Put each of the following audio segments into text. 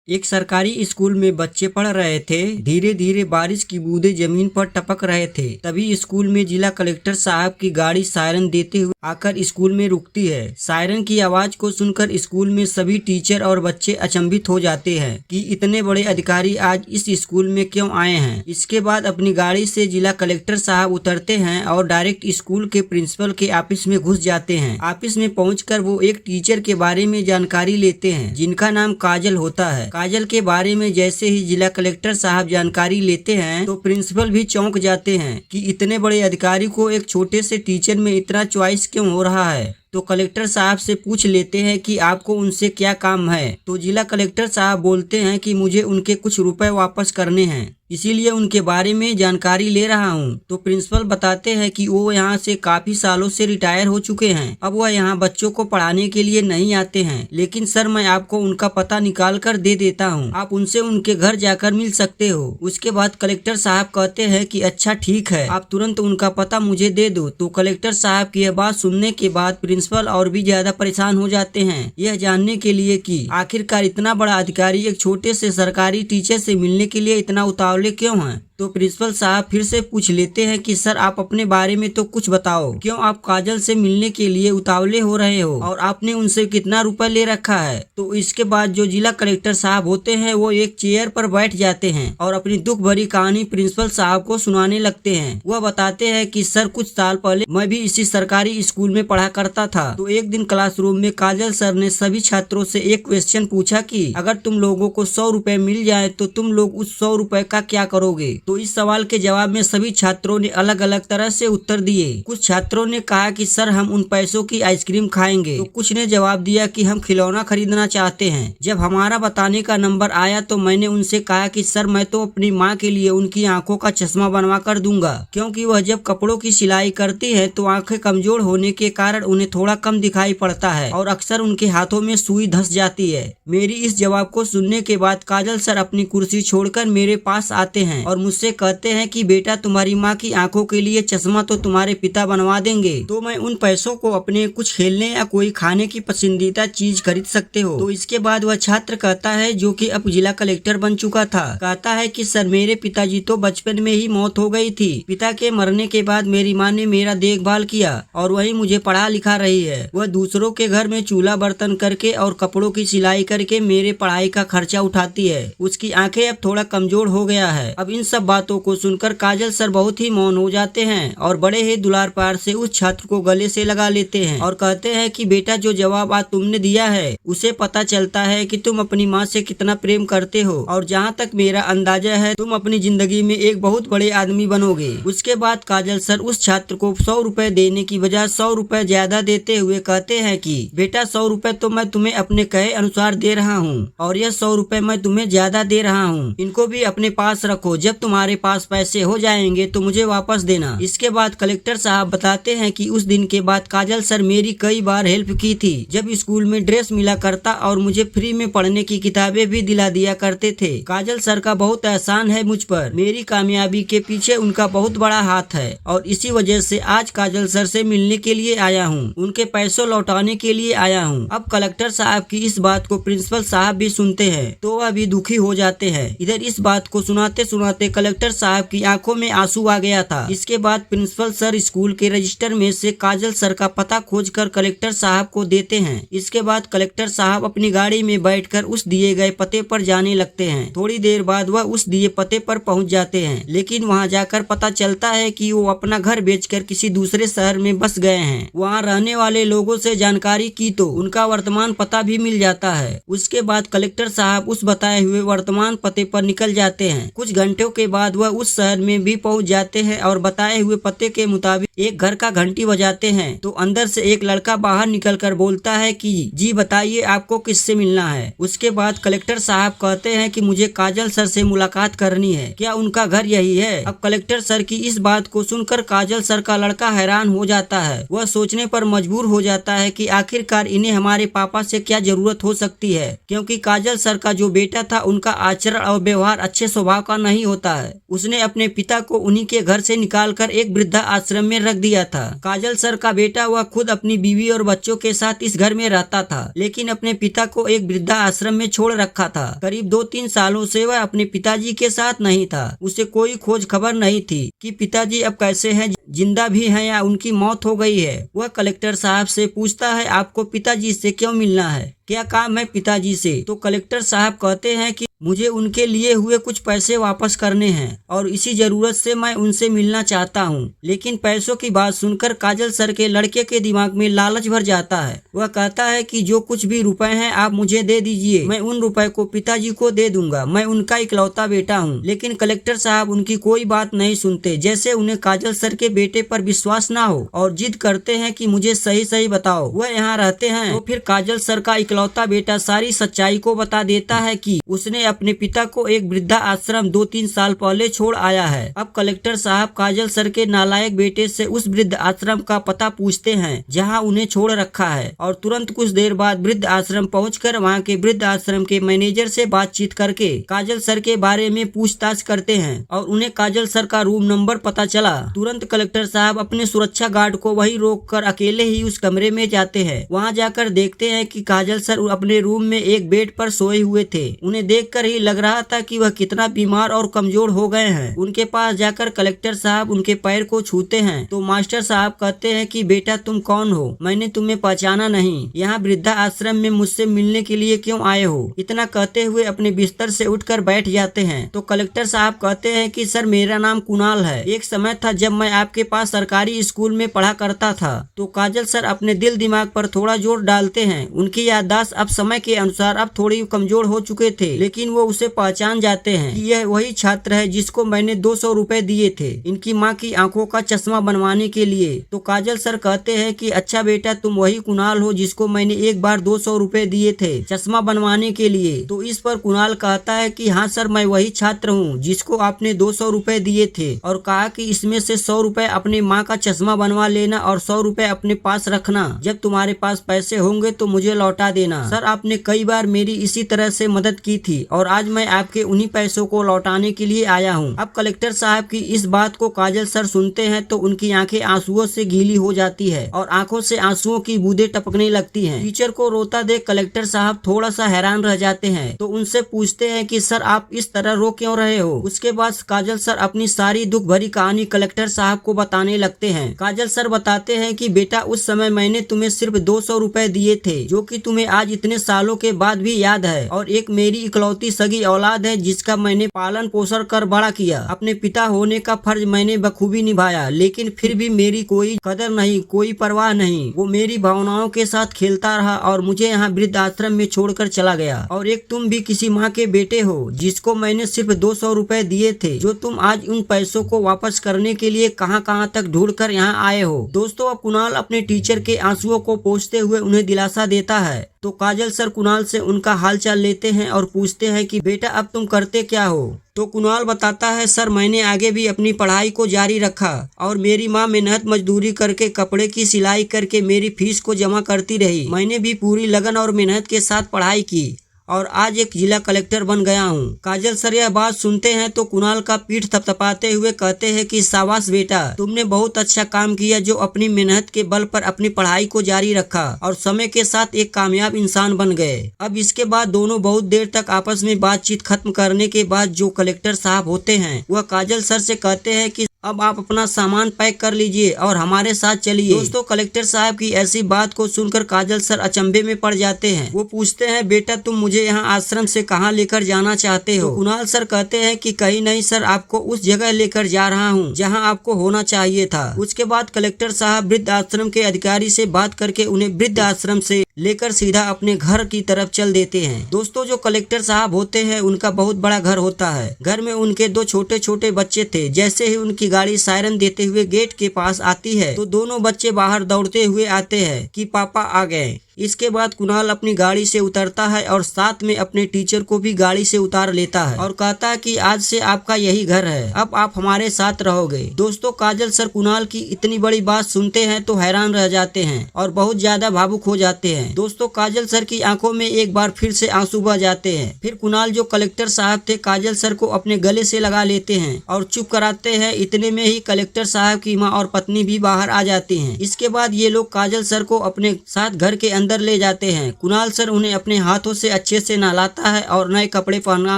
एक सरकारी स्कूल में बच्चे पढ़ रहे थे। धीरे धीरे बारिश की बूंदें जमीन पर टपक रहे थे। तभी स्कूल में जिला कलेक्टर साहब की गाड़ी सायरन देते हुए आकर स्कूल में रुकती है। सायरन की आवाज को सुनकर स्कूल में सभी टीचर और बच्चे अचंभित हो जाते हैं कि इतने बड़े अधिकारी आज इस स्कूल में क्यों आए हैं। इसके बाद अपनी गाड़ी से जिला कलेक्टर साहब उतरते हैं और डायरेक्ट स्कूल के प्रिंसिपल के ऑफिस में घुस जाते हैं। ऑफिस में पहुंचकर वो एक टीचर के बारे में जानकारी लेते हैं जिनका नाम काजल होता है। काजल के बारे में जैसे ही जिला कलेक्टर साहब जानकारी लेते हैं तो प्रिंसिपल भी चौंक जाते हैं कि इतने बड़े अधिकारी को एक छोटे से टीचर में इतना चॉइस क्यों हो रहा है। तो कलेक्टर साहब से पूछ लेते हैं कि आपको उनसे क्या काम है। तो जिला कलेक्टर साहब बोलते हैं कि मुझे उनके कुछ रुपए वापस करने हैं, इसीलिए उनके बारे में जानकारी ले रहा हूं। तो प्रिंसिपल बताते हैं कि वो यहाँ से काफी सालों से रिटायर हो चुके हैं, अब वह यहाँ बच्चों को पढ़ाने के लिए नहीं आते हैं। लेकिन सर मैं आपको उनका पता निकाल कर दे देता हूँ, आप उनसे उनके घर जाकर मिल सकते हो। उसके बाद कलेक्टर साहब कहते हैं कि अच्छा ठीक है, आप तुरंत उनका पता मुझे दे दो। तो कलेक्टर साहब की यह बात सुनने के बाद प्रिंसिपल और भी ज्यादा परेशान हो जाते हैं, यह जानने के लिए कि आखिरकार इतना बड़ा अधिकारी एक छोटे से सरकारी टीचर से मिलने के लिए इतना उतावले क्यों हैं। तो प्रिंसिपल साहब फिर से पूछ लेते हैं कि सर आप अपने बारे में तो कुछ बताओ, क्यों आप काजल से मिलने के लिए उतावले हो रहे हो और आपने उनसे कितना रुपए ले रखा है। तो इसके बाद जो जिला कलेक्टर साहब होते हैं वो एक चेयर पर बैठ जाते हैं और अपनी दुख भरी कहानी प्रिंसिपल साहब को सुनाने लगते हैं। वह बताते हैं कि सर कुछ साल पहले मैं भी इसी सरकारी स्कूल में पढ़ा करता था। तो एक दिन क्लासरूम में काजल सर ने सभी छात्रों से एक क्वेश्चन पूछा कि अगर तुम लोगों को 100 रुपए मिल जाए तो तुम लोग उस 100 रुपए का क्या करोगे। तो इस सवाल के जवाब में सभी छात्रों ने अलग अलग तरह से उत्तर दिए। कुछ छात्रों ने कहा कि सर हम उन पैसों की आइसक्रीम खाएंगे। तो कुछ ने जवाब दिया कि हम खिलौना खरीदना चाहते हैं। जब हमारा बताने का नंबर आया तो मैंने उनसे कहा कि सर मैं तो अपनी माँ के लिए उनकी आंखों का चश्मा बनवा कर दूंगा, क्योंकि वह जब कपड़ों की सिलाई करती है तो आंखें कमजोर होने के कारण उन्हें थोड़ा कम दिखाई पड़ता है और अक्सर उनके हाथों में सुई धंस जाती है। मेरी इस जवाब को सुनने के बाद काजल सर अपनी कुर्सी छोड़कर मेरे पास आते हैं और मुझसे कहते हैं कि बेटा तुम्हारी माँ की आंखों के लिए चश्मा तो तुम्हारे पिता बनवा देंगे, तो मैं उन पैसों को अपने कुछ खेलने या कोई खाने की पसंदीदा चीज खरीद सकते हो। तो इसके बाद वह छात्र कहता है, जो कि अब जिला कलेक्टर बन चुका था, कहता है कि सर मेरे पिताजी तो बचपन में ही मौत हो गई थी। पिता के मरने के बाद मेरी माँ ने मेरा देखभाल किया और वही मुझे पढ़ा लिखा रही है। वह दूसरों के घर में चूल्हा बर्तन करके और कपड़ों की सिलाई करके मेरे पढ़ाई का खर्चा उठाती है। उसकी आंखें अब थोड़ा कमजोर हो गया है। अब इन सब बातों को सुनकर काजल सर बहुत ही मौन हो जाते हैं और बड़े ही दुलार प्यार से उस छात्र को गले से लगा लेते हैं और कहते हैं कि बेटा जो जवाब आज तुमने दिया है उसे पता चलता है कि तुम अपनी माँ से कितना प्रेम करते हो और जहाँ तक मेरा अंदाजा है तुम अपनी जिंदगी में एक बहुत बड़े आदमी बनोगे। उसके बाद काजल सर उस छात्र को 100 रुपए देने की बजाय 100 रुपए ज्यादा देते हुए कहते हैं कि बेटा 100 रुपए तो मैं तुम्हें अपने कहे अनुसार दे रहा हूँ और यह 100 रुपए मैं तुम्हें ज्यादा दे रहा हूँ, इनको भी अपने पास रखो, जब तुम्हारे पास पैसे हो जाएंगे तो मुझे वापस देना। इसके बाद कलेक्टर साहब बताते हैं कि उस दिन के बाद काजल सर मेरी कई बार हेल्प की थी, जब स्कूल में ड्रेस मिला करता और मुझे फ्री में पढ़ने की किताबें भी दिला दिया करते थे। काजल सर का बहुत एहसान है मुझ पर, मेरी कामयाबी के पीछे उनका बहुत बड़ा हाथ है और इसी वजह से आज काजल सर से मिलने के लिए आया हूँ, उनके पैसों लौटाने के लिए आया हूँ। अब कलेक्टर साहब की इस बात को प्रिंसिपल साहब भी सुनते हैं तो वह भी दुखी हो जाते हैं। इधर इस बात को सुनाते सुनाते कलेक्टर साहब की आंखों में आंसू आ गया था। इसके बाद प्रिंसिपल सर स्कूल के रजिस्टर में से काजल सर का पता खोजकर कलेक्टर साहब को देते हैं। इसके बाद कलेक्टर साहब अपनी गाड़ी में बैठकर उस दिए गए पते पर जाने लगते हैं। थोड़ी देर बाद वह उस दिए पते पर पहुंच जाते हैं, लेकिन वहां जाकर पता चलता है कि वो अपना घर बेचकर किसी दूसरे शहर में बस गए हैं। वहां रहने वाले लोगों से जानकारी की तो उनका वर्तमान पता भी मिल जाता है। उसके बाद कलेक्टर साहब उस बताए हुए वर्तमान पते पर निकल जाते हैं। कुछ घंटों के बाद वह उस शहर में भी पहुंच जाते हैं और बताए हुए पते के मुताबिक एक घर का घंटी बजाते हैं तो अंदर से एक लड़का बाहर निकलकर बोलता है कि जी बताइए आपको किससे मिलना है। उसके बाद कलेक्टर साहब कहते हैं कि मुझे काजल सर से मुलाकात करनी है, क्या उनका घर यही है। अब कलेक्टर सर की इस बात को सुनकर काजल सर का लड़का हैरान हो जाता है। वह सोचने पर मजबूर हो जाता है कि आखिरकार इन्हें हमारे पापा से क्या जरूरत हो सकती है, क्योंकि काजल सर का जो बेटा था उनका आचरण और व्यवहार अच्छे स्वभाव का नहीं होता है। है। उसने अपने पिता को उन्हीं के घर से निकालकर एक वृद्धा आश्रम में रख दिया था। काजल सर का बेटा वह खुद अपनी बीवी और बच्चों के साथ इस घर में रहता था, लेकिन अपने पिता को एक वृद्धा आश्रम में छोड़ रखा था। करीब 2-3 सालों से वह अपने पिताजी के साथ नहीं था। उसे कोई खोज खबर नहीं थी कि पिताजी अब कैसे हैं, जिंदा भी हैं या उनकी मौत हो गई है। वह कलेक्टर साहब से पूछता है, आपको पिताजी से क्यों मिलना है, क्या काम है पिताजी से? तो कलेक्टर साहब कहते हैं कि मुझे उनके लिए हुए कुछ पैसे वापस करने हैं और इसी जरूरत से मैं उनसे मिलना चाहता हूं। लेकिन पैसों की बात सुनकर काजल सर के लड़के के दिमाग में लालच भर जाता है। वह कहता है कि जो कुछ भी रुपए हैं आप मुझे दे दीजिए, मैं उन रुपए को पिताजी को दे दूंगा, मैं उनका इकलौता बेटा हूँ। लेकिन कलेक्टर साहब उनकी कोई बात नहीं सुनते, जैसे उन्हें काजल सर के बेटे पर विश्वास ना हो, और जिद करते हैं कि मुझे सही सही बताओ वह यहाँ रहते हैं। तो फिर काजल सर का इकलौता बेटा सारी सच्चाई को बता देता है कि उसने अपने पिता को एक वृद्धा आश्रम 2-3 साल पहले छोड़ आया है। अब कलेक्टर साहब काजल सर के नालायक बेटे से उस वृद्ध आश्रम का पता पूछते हैं जहां उन्हें छोड़ रखा है, और तुरंत कुछ देर बाद वृद्ध आश्रम पहुंचकर वहां के वृद्ध आश्रम के मैनेजर से बातचीत करके काजल सर के बारे में पूछताछ करते हैं और उन्हें काजल सर का रूम नंबर पता चला। तुरंत कलेक्टर साहब अपने सुरक्षा गार्ड को वही रोक कर अकेले ही उस कमरे में जाते हैं। वहाँ जाकर देखते हैं कि काजल सर अपने रूम में एक बेड पर सोए हुए थे। उन्हें देखकर ही लग रहा था कि वह कितना बीमार और कमजोर हो गए हैं। उनके पास जाकर कलेक्टर साहब उनके पैर को छूते हैं तो मास्टर साहब कहते हैं कि बेटा तुम कौन हो, मैंने तुम्हें पहचाना नहीं, यहाँ वृद्धा आश्रम में मुझसे मिलने के लिए क्यों आए हो? इतना कहते हुए अपने बिस्तर से उठकर बैठ जाते हैं। तो कलेक्टर साहब कहते हैं कि सर मेरा नाम कुणाल है, एक समय था जब मैं आपके पास सरकारी स्कूल में पढ़ा करता था। तो काजल सर अपने दिल दिमाग पर थोड़ा जोर डालते हैं। उनकी याददाश्त अब समय के अनुसार अब थोड़ी कमजोर हो चुके थे, लेकिन वो उसे पहचान जाते हैं कि यह वही छात्र है जिसको मैंने 200 रुपए दिए थे इनकी माँ की आंखों का चश्मा बनवाने के लिए। तो काजल सर कहते हैं कि अच्छा बेटा तुम वही कुणाल हो जिसको मैंने एक बार 200 रुपए दिए थे चश्मा बनवाने के लिए। तो इस पर कुणाल कहता है कि हाँ सर मैं वही छात्र हूँ जिसको आपने 200 रुपए दिए थे और कहा कि इसमें से 100 रुपए अपने माँ का चश्मा बनवा लेना और 100 रुपए अपने पास रखना, जब तुम्हारे पास पैसे होंगे तो मुझे लौटा देना। सर आपने कई बार मेरी इसी तरह से मदद की थी और आज मैं आपके उन्हीं पैसों को लौटाने के लिए आया हूँ। अब कलेक्टर साहब की इस बात को काजल सर सुनते हैं तो उनकी आंखें आंसुओं से गीली हो जाती है और आंखों से आंसुओं की बूंदें टपकने लगती हैं। टीचर को रोता देख कलेक्टर साहब थोड़ा सा हैरान रह जाते हैं तो उनसे पूछते हैं कि सर आप इस तरह रो क्यों रहे हो? उसके बाद काजल सर अपनी सारी दुख भरी कहानी कलेक्टर साहब को बताने लगते हैं। काजल सर बताते हैं कि बेटा उस समय मैंने तुम्हें सिर्फ 200 रुपए दिए थे जो कि तुम्हें आज इतने सालों के बाद भी याद है, और एक मेरी इकलौती सगी औलाद है जिसका मैंने पालन पोषण कर बड़ा किया। अपने पिता होने का फर्ज मैंने बखूबी निभाया, लेकिन फिर भी मेरी कोई कदर नहीं, कोई परवाह नहीं। वो मेरी भावनाओं के साथ खेलता रहा और मुझे यहाँ वृद्ध आश्रम में छोड़कर चला गया। और एक तुम भी किसी माँ के बेटे हो जिसको मैंने सिर्फ 200 रुपए दिए थे, जो तुम आज उन पैसों को वापस करने के लिए कहां तक ढूंढ कर यहाँ आए हो। दोस्तों अब कुणाल अपने टीचर के आंसुओं को पोंछते हुए उन्हें दिलासा देता है। तो काजल सर कुणाल से उनका हालचाल लेते हैं और पूछते हैं कि बेटा अब तुम करते क्या हो? तो कुणाल बताता है सर मैंने आगे भी अपनी पढ़ाई को जारी रखा और मेरी माँ मेहनत मजदूरी करके कपड़े की सिलाई करके मेरी फीस को जमा करती रही। मैंने भी पूरी लगन और मेहनत के साथ पढ़ाई की और आज एक जिला कलेक्टर बन गया हूँ। काजल सर यह बात सुनते हैं तो कुणाल का पीठ थपथपाते हुए कहते हैं कि शाबाश बेटा, तुमने बहुत अच्छा काम किया जो अपनी मेहनत के बल पर अपनी पढ़ाई को जारी रखा और समय के साथ एक कामयाब इंसान बन गए। अब इसके बाद दोनों बहुत देर तक आपस में बातचीत खत्म करने के बाद जो कलेक्टर साहब होते हैं वह काजल सर से कहते हैं कि अब आप अपना सामान पैक कर लीजिए और हमारे साथ चलिए। दोस्तों कलेक्टर साहब की ऐसी बात को सुनकर काजल सर अचंभे में पड़ जाते हैं। वो पूछते हैं बेटा तुम मुझे यहाँ आश्रम से कहाँ लेकर जाना चाहते हो? तो कुणाल सर कहते हैं कि कहीं नहीं सर, आपको उस जगह लेकर जा रहा हूँ जहाँ आपको होना चाहिए था। उसके बाद कलेक्टर साहब वृद्ध आश्रम के अधिकारी से बात करके उन्हें वृद्ध आश्रम से लेकर सीधा अपने घर की तरफ चल देते हैं। दोस्तों जो कलेक्टर साहब होते हैं उनका बहुत बड़ा घर होता है। घर में उनके 2 छोटे छोटे बच्चे थे। जैसे ही उनकी गाड़ी सायरन देते हुए गेट के पास आती है तो दोनों बच्चे बाहर दौड़ते हुए आते हैं कि पापा आ गए। इसके बाद कुणाल अपनी गाड़ी से उतरता है और साथ में अपने टीचर को भी गाड़ी से उतार लेता है और कहता है कि आज से आपका यही घर है, अब आप हमारे साथ रहोगे। दोस्तों, काजल सर कुणाल की इतनी बड़ी बात सुनते हैं तो हैरान रह जाते हैं और बहुत ज्यादा भावुक हो जाते हैं। दोस्तों, काजल सर की आंखों में एक बार फिर से आंसू बह जाते हैं। फिर कुणाल जो कलेक्टर साहब थे काजल सर को अपने गले से लगा लेते हैं और चुप कराते हैं। इतने में ही कलेक्टर साहब की माँ और पत्नी भी बाहर आ जाती हैं। इसके बाद ये लोग काजल सर को अपने साथ घर के अंदर ले जाते हैं। कुणाल सर उन्हें अपने हाथों से अच्छे से नहलाता है और नए कपड़े पहना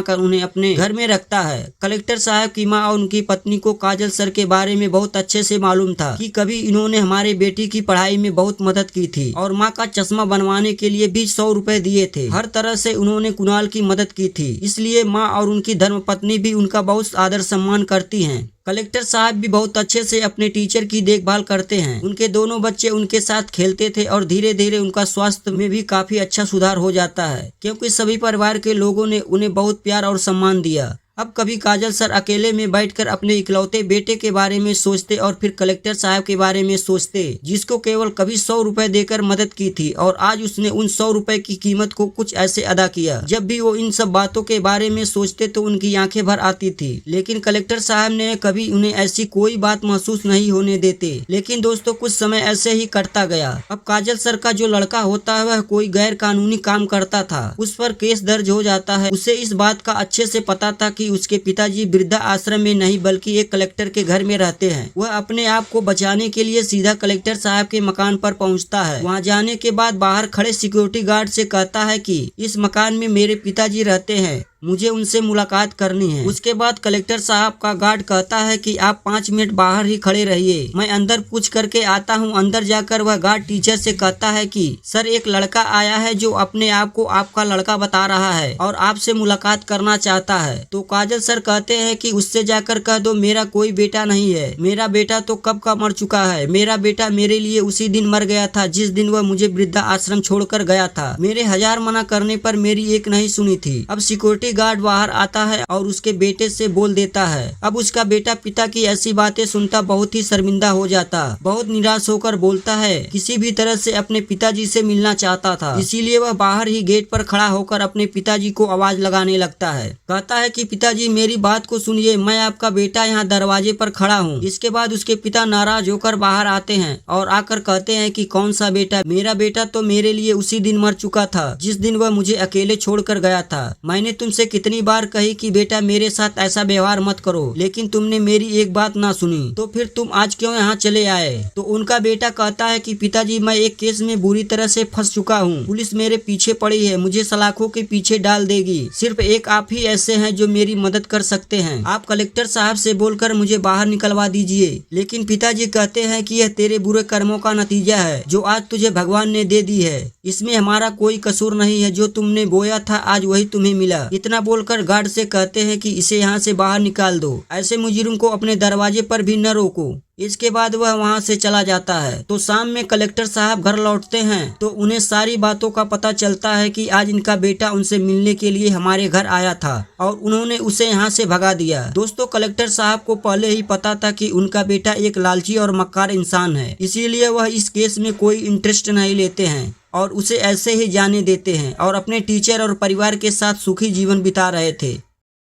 कर उन्हें अपने घर में रखता है। कलेक्टर साहब की माँ और उनकी पत्नी को काजल सर के बारे में बहुत अच्छे से मालूम था कि कभी इन्होंने हमारे बेटी की पढ़ाई में बहुत मदद की थी और माँ का चश्मा बनवाने के लिए भी 100 रुपए दिए थे। हर तरह से उन्होंने कुणाल की मदद की थी, इसलिए माँ और उनकी धर्मपत्नी भी उनका बहुत आदर सम्मान करती हैं। कलेक्टर साहब भी बहुत अच्छे से अपने टीचर की देखभाल करते हैं। उनके दोनों बच्चे उनके साथ खेलते थे और धीरे धीरे उनका स्वास्थ्य में भी काफी अच्छा सुधार हो जाता है, क्योंकि सभी परिवार के लोगों ने उन्हें बहुत प्यार और सम्मान दिया। अब कभी काजल सर अकेले में बैठकर अपने इकलौते बेटे के बारे में सोचते और फिर कलेक्टर साहब के बारे में सोचते, जिसको केवल कभी 100 रुपए देकर मदद की थी और आज उसने उन 100 रुपए की कीमत को कुछ ऐसे अदा किया। जब भी वो इन सब बातों के बारे में सोचते तो उनकी आंखें भर आती थी, लेकिन कलेक्टर साहब ने कभी उन्हें ऐसी कोई बात महसूस नहीं होने देते। लेकिन दोस्तों, कुछ समय ऐसे ही कटता गया। अब काजल सर का जो लड़का होता है वह कोई गैर कानूनी काम करता था, उस पर केस दर्ज हो जाता है। उसे इस बात का अच्छे से पता था कि उसके पिताजी वृद्धा आश्रम में नहीं बल्कि एक कलेक्टर के घर में रहते हैं। वह अपने आप को बचाने के लिए सीधा कलेक्टर साहब के मकान पर पहुंचता है। वहां जाने के बाद बाहर खड़े सिक्योरिटी गार्ड से कहता है कि इस मकान में मेरे पिताजी रहते हैं, मुझे उनसे मुलाकात करनी है। उसके बाद कलेक्टर साहब का गार्ड कहता है कि आप 5 मिनट बाहर ही खड़े रहिए, मैं अंदर पूछ करके आता हूँ। अंदर जाकर वह गार्ड टीचर से कहता है कि सर, एक लड़का आया है जो अपने आप को आपका लड़का बता रहा है और आपसे मुलाकात करना चाहता है। तो काजल सर कहते हैं कि उससे जाकर कह दो मेरा कोई बेटा नहीं है, मेरा बेटा तो कब का मर चुका है। मेरा बेटा मेरे लिए उसी दिन मर गया था जिस दिन वह मुझे वृद्धा आश्रम छोड़कर गया था। मेरे 1000 मना करने पर मेरी एक नहीं सुनी थी। अब सिक्योरिटी गार्ड बाहर आता है और उसके बेटे से बोल देता है। अब उसका बेटा पिता की ऐसी बातें सुनता बहुत ही शर्मिंदा हो जाता, बहुत निराश होकर बोलता है किसी भी तरह से अपने पिताजी से मिलना चाहता था, इसीलिए वह बाहर ही गेट पर खड़ा होकर अपने पिताजी को आवाज लगाने लगता है। कहता है कि पिताजी मेरी बात को सुनिए, मैं आपका बेटा यहाँ दरवाजे पर खड़ा हूँ। इसके बाद उसके पिता नाराज होकर बाहर आते हैं और आकर कहते हैं कि कौन सा बेटा, मेरा बेटा तो मेरे लिए उसी दिन मर चुका था जिस दिन वह मुझे अकेले छोड़कर गया था। मैंने तुमसे कितनी बार कही कि बेटा मेरे साथ ऐसा व्यवहार मत करो, लेकिन तुमने मेरी एक बात ना सुनी, तो फिर तुम आज क्यों यहाँ चले आए। तो उनका बेटा कहता है कि पिताजी मैं एक केस में बुरी तरह से फंस चुका हूँ, पुलिस मेरे पीछे पड़ी है, मुझे सलाखों के पीछे डाल देगी। सिर्फ एक आप ही ऐसे हैं जो मेरी मदद कर सकते हैं। आप कलेक्टर साहब से बोलकर मुझे बाहर निकलवा दीजिए। लेकिन पिताजी कहते हैं कि यह तेरे बुरे कर्मों का नतीजा है जो आज तुझे भगवान ने दे दी है, इसमें हमारा कोई कसूर नहीं है, जो तुमने बोया था आज वही तुम्हें मिला। इतना बोलकर गार्ड से कहते हैं कि इसे यहाँ से बाहर निकाल दो, ऐसे मुजरिम को अपने दरवाजे पर भी न रोको। इसके बाद वह वहां से चला जाता है। तो शाम में कलेक्टर साहब घर लौटते हैं तो उन्हें सारी बातों का पता चलता है कि आज इनका बेटा उनसे मिलने के लिए हमारे घर आया था और उन्होंने उसे यहाँ से भगा दिया। दोस्तों, कलेक्टर साहब को पहले ही पता था कि उनका बेटा एक लालची और मक्कार इंसान है, इसीलिए वह इस केस में कोई इंटरेस्ट नहीं लेते हैं और उसे ऐसे ही जाने देते हैं और अपने टीचर और परिवार के साथ सुखी जीवन बिता रहे थे।